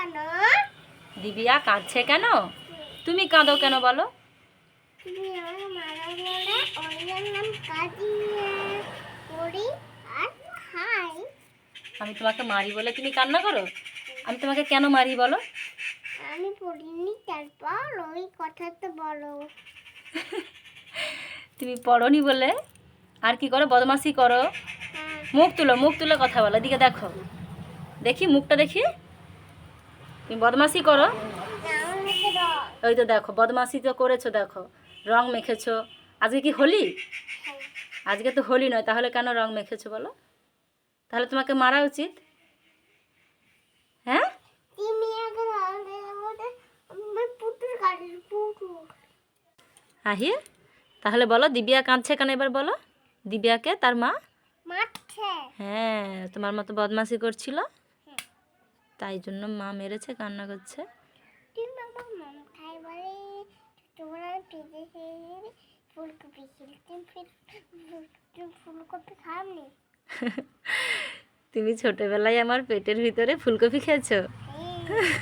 কেন? দিবিয়া কাঁদছে কেন? তুমি কাঁদো কেন বলো? তুমি আমাকে মারা বলে ওই নাম কাটিয়ে করি আর খাই। আমি তোমাকে মারি বলে তুমি কান্না করো? আমি তোমাকে কেন মারি বলো? আমি পড়িনি, তারপর ওই কথাটা বলো। তুমি পড়নি বলে আর কি করো? বদমাশি করো। হ্যাঁ। মুখ তুলে কথা বলো। এদিকে দেখো, দেখি মুখটা দেখি। তুমি বদমাশি করো। আমার মুখে দাও। ওই তো দেখো, বদমাশি তো করেছো, দেখো রং মেখেছো। আজকে কি হোলি? হ্যাঁ। আজকে তো হোলি নয়, তাহলে কেন রং মেখেছো বলো? তাহলে তোমাকে মারা উচিত। হ্যাঁ, তুমি আগে বলে আমার পুতুল কাটির পুতুল। আহি তাহলে বলো দিবিয়া কাঁদছে কেন এবার বলো? দিবিয়াকে তার মা মারছে। হ্যাঁ তোমার মতো বদমাশি করছিল, হ্যাঁ। তাই জন্য মা মেরেছে, কান্না করছে। তুমি আমার মন খাই বলে তোমরা পেঁপে খেয়ে ফুলকপি খেলতে ফুলকপি খাওনি। তুমি ছোটবেলায় আমার পেটের ভিতরে ফুলকপি খেয়েছো। হ্যাঁ।